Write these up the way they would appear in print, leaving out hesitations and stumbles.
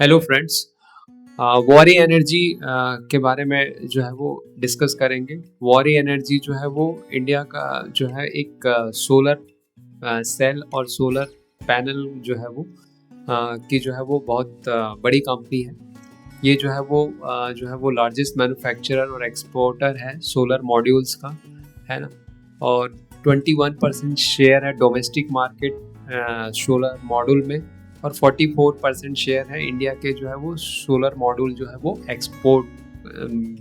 Hello friends. Worry energy के बारे में जो है वो डिस्कस करेंगे। वॉरी एनर्जी जो है वो इंडिया का जो है एक सोलर सेल और सोलर पैनल की जो है वो बहुत बड़ी कंपनी है। ये जो है वो लार्जेस्ट मैन्युफैक्चरर और एक्सपोर्टर है सोलर मॉड्यूल्स का, है ना। और 21% शेयर है डोमेस्टिक मार्केट सोलर मॉड्यूल में, और 44% शेयर है इंडिया के जो है वो सोलर मॉड्यूल जो है वो एक्सपोर्ट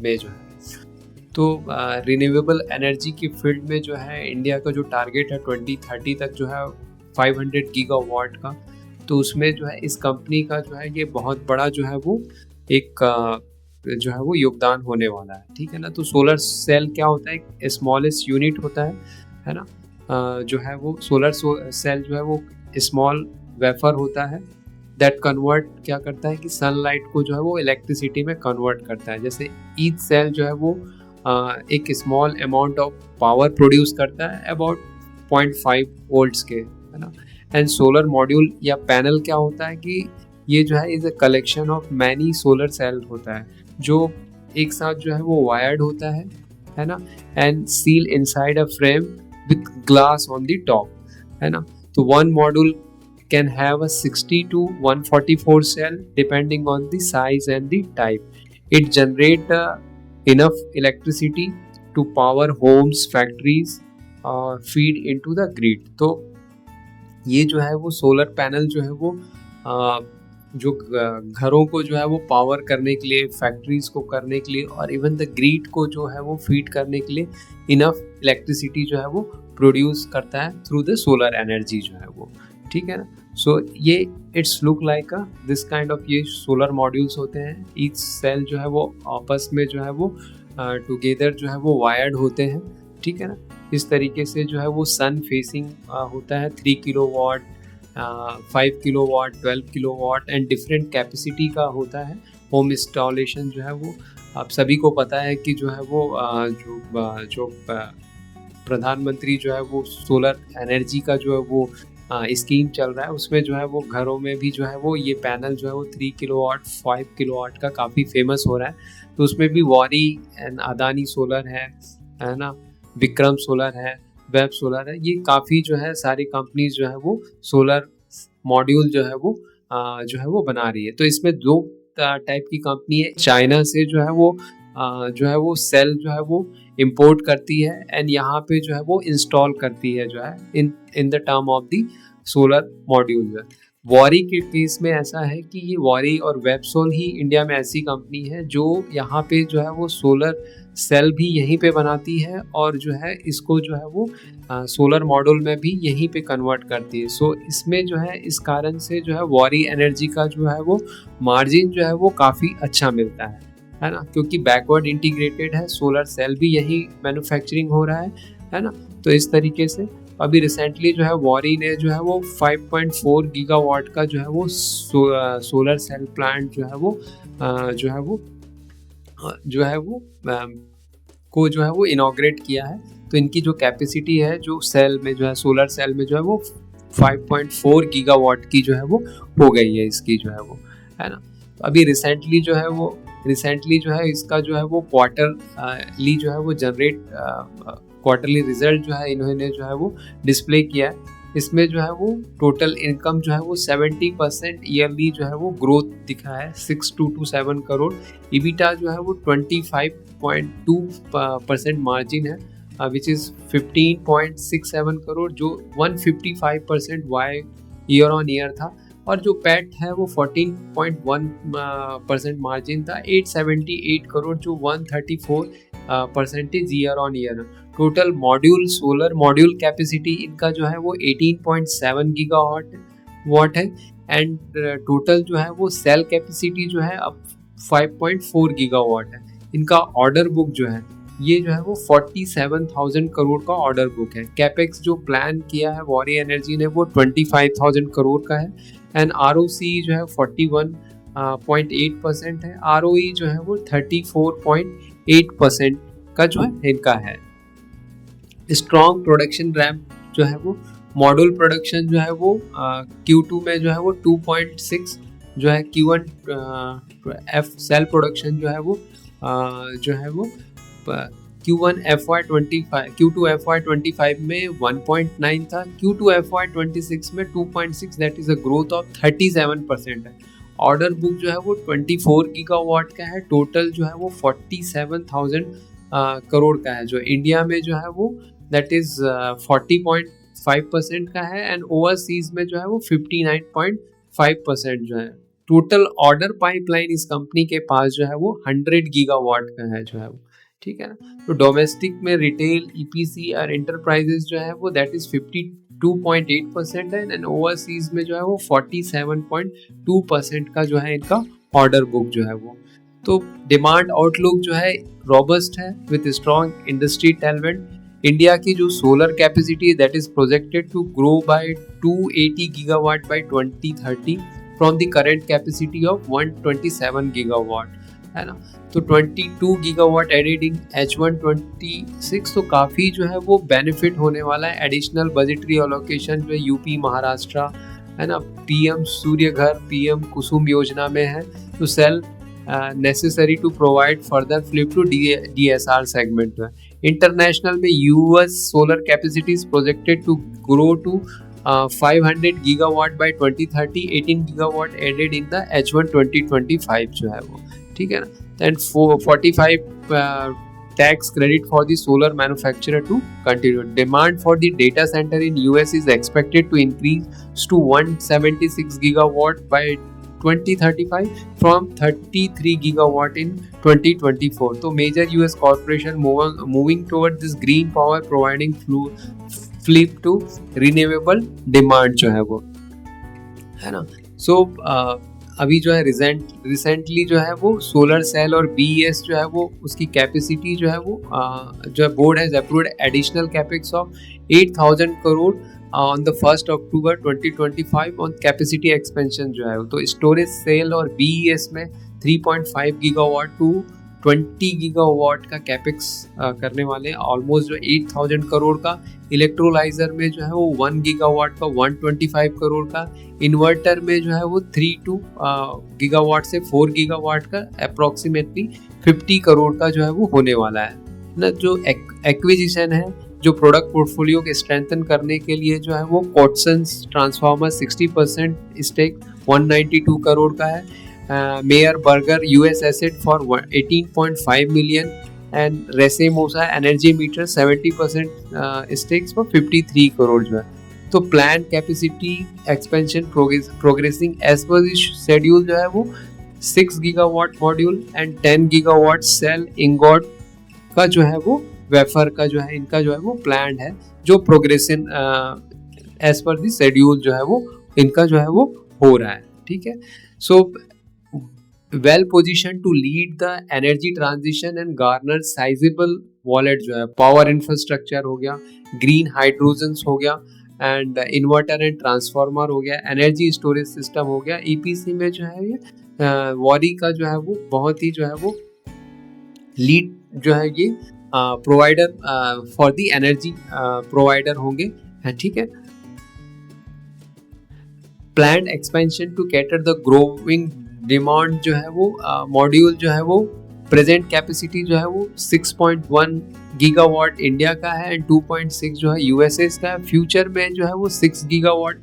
में जो है। तो रिन्यूएबल एनर्जी की फील्ड में जो है इंडिया का जो टारगेट है 2030 तक जो है 500 गीगावाट का। तो उसमें जो है इस कंपनी का जो है ये बहुत बड़ा जो है वो एक जो है वो योगदान होने वाला है, ठीक है ना। तो सोलर सेल क्या होता है, एक स्मॉलेस्ट यूनिट होता है ना। जो है वो सोलर सेल जो है वो स्मॉल वेफर होता है दैट कन्वर्ट क्या करता है कि सनलाइट को जो है वो इलेक्ट्रिसिटी में कन्वर्ट करता है। जैसे ईच सेल जो है वो एक small amount of power produce करता है अबाउट 0.5 वोल्ट्स के, है ना। एंड सोलर मॉड्यूल या पैनल क्या होता है कि ये जो है is a collection of many solar cell होता है जो एक साथ जो है वो वायर्ड होता है ना। And seal inside a frame with glass on the top, है ना। तो one module can have a 60 to 144 cell depending on the size and the type. It generate enough electricity to power homes, factories, feed into the grid. तो ये जो है वो solar panel जो है वो जो घरों को जो है वो पावर करने के लिए, फैक्ट्रीज को करने के लिए, और इवन द ग्रिड को जो है वो फीड करने के लिए इनफ इलेक्ट्रिसिटी जो है वो प्रोड्यूस करता है थ्रू द सोलर एनर्जी जो है वो, ठीक है ना। सो ये it's look like this kind of ये सोलर मॉड्यूल्स होते हैं। ईच सेल जो है वो आपस में जो है वो टुगेदर जो है वो वायर्ड होते हैं, ठीक है ना। इस तरीके से जो है वो सन फेसिंग होता है 3 kilowatt, 5 kilowatt, 12 kilowatt and different capacity का होता है। होम इंस्टॉलेशन जो है वो आप सभी को पता है कि जो है वो जो प्रधानमंत्री जो है वो सोलर एनर्जी का जो है वो स्कीम चल रहा है, उसमें जो है वो घरों में भी जो है वो ये पैनल जो है वो 3 किलोवाट, 5 किलोवाट का काफ़ी फेमस हो रहा है। तो उसमें भी वॉरी एंड अदानी सोलर है ना, विक्रम सोलर है, वेब सोलर है। ये काफ़ी जो है सारी कंपनीज जो है वो सोलर मॉड्यूल जो है वो बना रही है। तो इसमें दो टाइप की कंपनी है। चाइना से जो है वो सेल जो है वो इंपोर्ट करती है एंड यहाँ पे जो है वो इंस्टॉल करती है जो है in the term of the solar module जो है। वॉरी के केस में ऐसा है कि ये वॉरी और वेबसोल ही इंडिया में ऐसी कंपनी है जो यहाँ पे जो है वो सोलर सेल भी यहीं पे बनाती है और जो है इसको जो है वो सोलर मॉड्यूल में भी यहीं पे कन्वर्ट करती है। सो इसमें जो है इस कारण से जो है वॉरी एनर्जी का जो है वो मार्जिन जो है वो काफ़ी अच्छा मिलता है ना, क्योंकि बैकवर्ड इंटीग्रेटेड है, सोलर सेल भी यही मैन्युफैक्चरिंग हो रहा है ना। तो इस तरीके से अभी रिसेंटली जो है वॉरी ने जो है वो 5.4 गीगावाट का जो है वो सोलर सेल प्लांट जो है वो को जो है वो इनॉग्रेट किया है। तो इनकी जो कैपेसिटी है जो सेल में जो है सोलर सेल में जो है वो 5.4 गीगावाट की जो है वो हो गई है इसकी जो है वो, है ना। अभी रिसेंटली जो है इसका जो है वो क्वार्टरली जो है वो जनरेट क्वार्टरली रिजल्ट जो है इन्होंने जो है वो डिस्प्ले किया है। इसमें जो है वो टोटल इनकम जो है वो 70% ईयरली जो है वो ग्रोथ दिखा है, 6,227 करोड़। ईबिटा जो है वो 25.2% मार्जिन है विच इज़ 15.67 करोड़, जो 155% वाई ईयर ऑन ईयर था। और जो पैट है वो 14.1% मार्जिन था, 878 करोड़, जो 134% year on year. Total module solar module capacity इनका जो है वो 18.7 गीगावाट है एंड टोटल जो है वो सेल कैपेसिटी जो है अब 5.4 गीगावाट है। इनका ऑर्डर बुक जो है ये जो है वो 47,000 करोड़ का ऑर्डर बुक है। कैपेक्स जो प्लान किया है वॉरी एनर्जी ने वो 25,000 करोड़ का है एंड ROC जो है 41.8% है। ROE जो है वो 34.8% का जो है इनका है। स्ट्रॉन्ग प्रोडक्शन रैम्प जो है वो मॉड्यूल प्रोडक्शन जो है वो Q2 में जो है वो 2.6 जो है Q1 F सेल प्रोडक्शन जो है वो Q1 FY25 Q2 FY25 में 1.9 था, Q2 FY26 में 2.6, that is a growth of 37% है। ऑर्डर बुक जो है वो 24 गीगावाट का है, टोटल जो है वो 47,000 करोड़ का है, जो इंडिया में जो है वो दैट इज 40.5% का है, एंड ओवरसीज में जो है वो 59.5% जो है। टोटल ऑर्डर पाइपलाइन इस कंपनी के पास जो है वो 100 गीगावाट का है जो है वो, ठीक है ना। तो डोमेस्टिक में रिटेल, ईपीसी और एंटरप्राइजेस जो है वो दैट इज 52.8% है, एंड ओवरसीज में जो है वो 47.2% का जो है इनका ऑर्डर बुक जो है वो। तो डिमांड आउटलुक जो है रॉबस्ट है with strong industry tailwind. India की जो सोलर कैपेसिटी है that is projected to grow by 280 gigawatt by 2030 from the current capacity of 127 gigawatt, है ना। तो 22 गीगावाट एडेड इन H126, तो काफ़ी जो है वो बेनिफिट होने वाला है। एडिशनल बजटरी अलोकेशन जो यूपी, महाराष्ट्र, है ना, पीएम सूर्य घर, पीएम कुसुम योजना में है। तो cell necessary to provide further flip to DSR segment में। इंटरनेशनल में US solar capacity is projected to grow to 500 gigawatt by 2030, 18 gigawatt added in the H1 2025 जो है वो, ठीक है ना। And 45 tax credit for the solar manufacturer to continue. Demand for the data center in US is expected to increase to 176 gigawatt by 2035 from 33 gigawatt in 2024. So major US corporation moving toward this green power, providing flip to renewable demand जो है वो, है ना। So अभी जो है recently जो है वो सोलर सेल और BES जो है वो उसकी कैपेसिटी जो है वो जो board has approved additional capex of 8,000 crore on the 1 October 2025 on capacity expansion जो है। तो स्टोरेज सेल और BES में 3.5 गीगावाट टू 20 गीगावाट का कैपेक्स करने वाले, ऑलमोस्ट जो 8,000 करोड़ का। इलेक्ट्रोलाइजर में जो है वो 1 गीगावाट का 125 करोड़ का। इन्वर्टर में जो है वो 3 गीगावाट से 4 गीगावाट का अप्रॉक्सीमेटली 50 करोड़ का जो है वो होने वाला है ना। जो एक्विजिशन है, जो प्रोडक्ट पोर्टफोलियो के स्ट्रेंथन करने के लिए जो है वो कॉटसन्स ट्रांसफार्मर 60% स्टेक 192 करोड़ का है। Meyer Burger US asset for 18.5 million, and Racemosa energy meter 70% stakes for 53 crore जो है। तो plan capacity expansion progressing as per schedule जो है वो 6 gigawatt module and 10 gigawatt cell ingot का जो है वो वेफर का जो है इनका जो है वो प्लान है, जो progression as per the schedule जो है वो इनका जो है वो हो रहा है, ठीक है। So well position to lead the energy transition and garner sizeable wallet जो है। पावर इंफ्रास्ट्रक्चर हो गया, ग्रीन हाइड्रोजन्स हो गया, एंड इन्वर्टर एंड ट्रांसफार्मर हो गया, एनर्जी स्टोरेज सिस्टम हो गया। EPC में जो है ये वॉरी का जो है वो बहुत ही जो है वो लीड जो है ये provider for the energy provider होंगे, ठीक है। Planned expansion to cater the growing demand जो है वो मॉड्यूल जो है वो प्रेजेंट कैपेसिटी जो है वो 6.1 गीगावाट इंडिया का है एंड 2.6 जो है USA का है। फ्यूचर में जो है वो 6 गीगावाट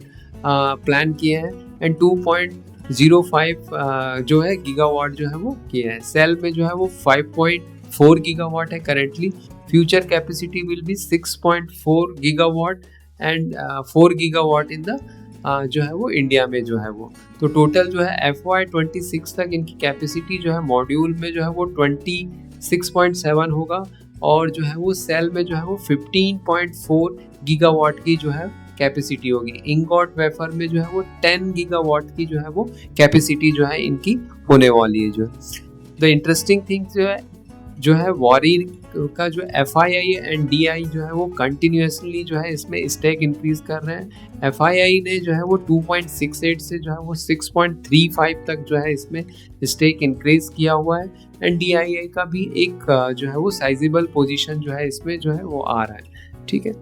प्लान किए हैं एंड 2.05 जो है गीगावाट जो है वो किए हैं। सेल में जो है वो 5.4 गीगावाट है currently. Future capacity will be 6.4 gigawatt and 4 gigawatt in the जो है वो इंडिया में जो है वो। तो टोटल जो है FY26 तक इनकी कैपेसिटी जो है मॉड्यूल में जो है वो 26.7 होगा, और जो है वो सेल में जो है वो 15.4 गीगावाट की जो है कैपेसिटी होगी। इंगॉट वेफर में जो है वो 10 गीगावाट की जो है वो कैपेसिटी जो है इनकी होने वाली है। जो द इंटरेस्टिंग थिंग जो है वॉरी का जो FII एंड DI जो है वो कंटिन्यूसली जो है इसमें स्टेक इंक्रीज कर रहे हैं। FII ने जो है वो 2.68 से जो है वो 6.35 तक जो है इसमें स्टेक इंक्रीज किया हुआ है, एंड DII का भी एक जो है वो साइजेबल पोजीशन जो है इसमें जो है वो आ रहा है, ठीक है।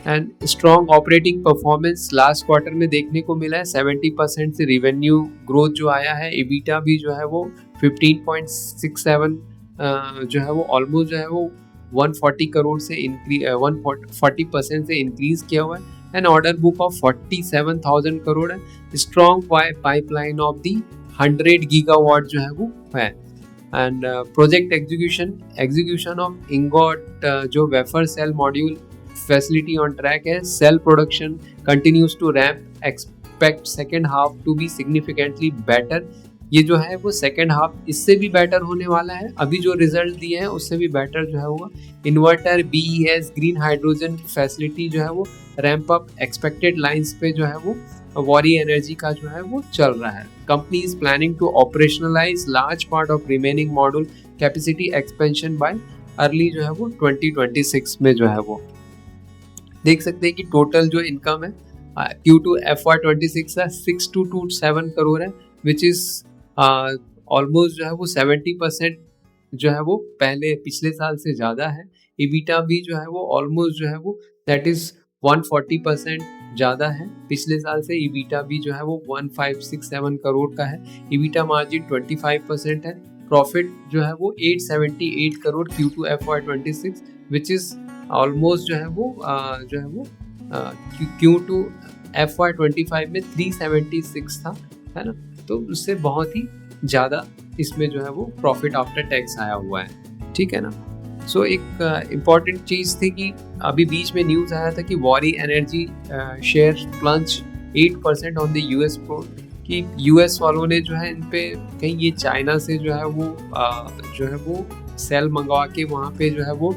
And strong operating performance last quarter में देखने को मिला है। 70% से रिवेन्यू ग्रोथ जो आया है, EBITDA भी जो है वो 15.67 जो है वो ऑलमोस्ट जो है वो 140 करोड़ से 140% से इंक्रीज किया हुआ है। And order book of 47,000 crore है। Strong pipeline of the 100 gigawatt जो है वो है। And project execution of ingot जो wafer cell module facility on track है। Cell production continues to ramp, expect second half to be significantly better. ये जो है वो सेकेंड हाफ इससे भी बेटर होने वाला है, अभी जो रिजल्ट दिए हैं उससे भी बेटर जो है होगा। Inverter, BES green hydrogen facility जो है वो रैम्प अप एक्सपेक्टेड लाइंस पे जो है वो वॉरी एनर्जी का जो है वो चल रहा है। Company is planning to operationalise large part of remaining module capacity expansion by early जो है वो 2026 में जो है वो देख सकते हैं कि टोटल जो इनकम है Q2 FY26 है 6227 करोड़ है, विच इज ऑलमोस्ट जो है वो 70% जो है वो पिछले साल से ज़्यादा है। EBITDA भी जो है वो ऑलमोस्ट जो है वो दैट इज 140% ज़्यादा है पिछले साल से। EBITDA भी जो है वो 1567 करोड़ का है। EBITDA मार्जिन 25% है। प्रॉफिट जो है वो 878 crore Q2 FY26 which is almost जो है वो Q2 FY25 में 376 था, है ना, तो उससे बहुत ही ज़्यादा इसमें जो है वो प्रॉफिट आफ्टर टैक्स आया हुआ है, ठीक है ना। सो एक इम्पॉर्टेंट चीज़ थी कि अभी बीच में न्यूज़ आया था कि worry energy share plunge 8% on the US pro, कि US वालों ने जो है इन पे कहीं ये चाइना से जो है वो सेल मंगवा के वहाँ पे जो है वो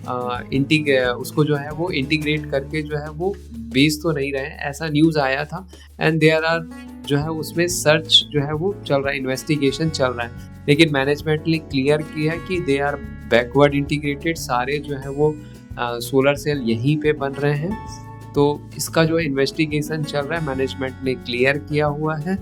उसको जो है वो इंटीग्रेट करके जो है वो बेच तो नहीं रहे, ऐसा न्यूज़ आया था। एंड देयर आर जो है उसमें सर्च जो है वो चल रहा है, इन्वेस्टिगेशन चल रहा है, लेकिन मैनेजमेंट ने क्लियर किया है कि दे आर बैकवर्ड इंटीग्रेटेड, सारे जो है वो सोलर सेल यहीं पे बन रहे हैं। तो इसका जो इन्वेस्टिगेशन चल रहा है मैनेजमेंट ने क्लियर किया हुआ है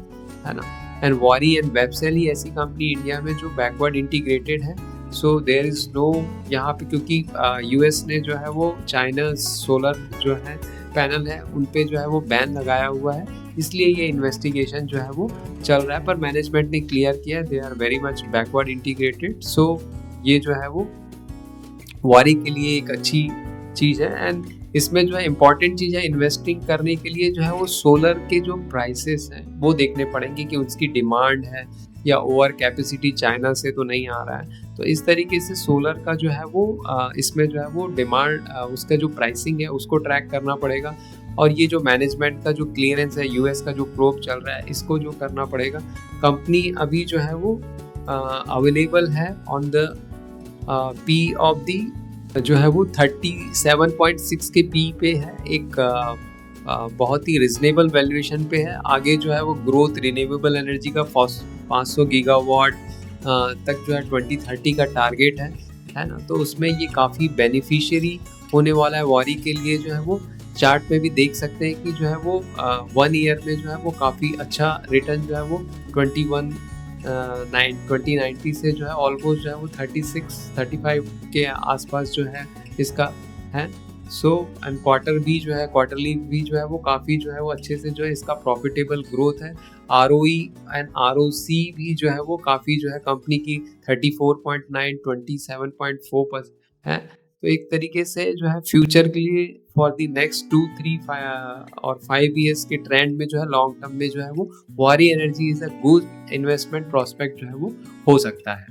ना। एंड वॉरी एंड वेबसेल ही ऐसी कंपनी इंडिया में जो बैकवर्ड इंटीग्रेटेड है। सो देयर इज़ नो यहाँ पे, क्योंकि US ने जो है वो चाइना सोलर जो है पैनल है उन पे जो है वो बैन लगाया हुआ है, इसलिए ये इन्वेस्टिगेशन जो है वो चल रहा है। पर मैनेजमेंट ने क्लियर किया they are very much backward integrated. So ये जो है वो वॉरी के लिए एक अच्छी चीज़ है। एंड इसमें जो है इम्पॉर्टेंट चीज़ है, इन्वेस्टिंग करने के लिए जो है वो सोलर के जो प्राइसेस हैं वो देखने पड़ेंगे कि उसकी डिमांड है या ओवर कैपेसिटी चाइना से तो नहीं आ रहा है। तो इस तरीके से सोलर का जो है वो इसमें जो है वो डिमांड उसका जो प्राइसिंग है उसको ट्रैक करना पड़ेगा। और ये जो मैनेजमेंट का जो क्लियरेंस है, US का जो प्रोब चल रहा है, इसको जो करना पड़ेगा। कंपनी अभी जो है वो अवेलेबल है on the P of the जो है वो 37.6 के P पे है, एक बहुत ही रिजनेबल वैल्यूएशन पे है। आगे जो है वो ग्रोथ रिन्यूएबल एनर्जी का 500 गीगावाट तक जो है 2030 का टारगेट है ना, तो उसमें ये काफ़ी बेनिफिशियरी होने वाला है वॉरी के लिए। जो है वो चार्ट में भी देख सकते हैं कि जो है वो 1 ईयर में जो है वो काफ़ी अच्छा रिटर्न जो है वो 2090 से जो है ऑलमोस्ट जो है वो 36-35 के आसपास जो है इसका है। सो एंड क्वार्टरली भी जो है वो काफ़ी जो है वो अच्छे से जो है इसका प्रॉफिटेबल ग्रोथ है। ROE एंड ROC भी जो है वो काफ़ी जो है कंपनी की 34.9 27.4% है। तो एक तरीके से जो है फ्यूचर के लिए फॉर द नेक्स्ट 2-3 और 5 ईयर्स के ट्रेंड में जो है लॉन्ग टर्म में जो है वो worry energy is a good investment prospect जो है वो हो सकता है।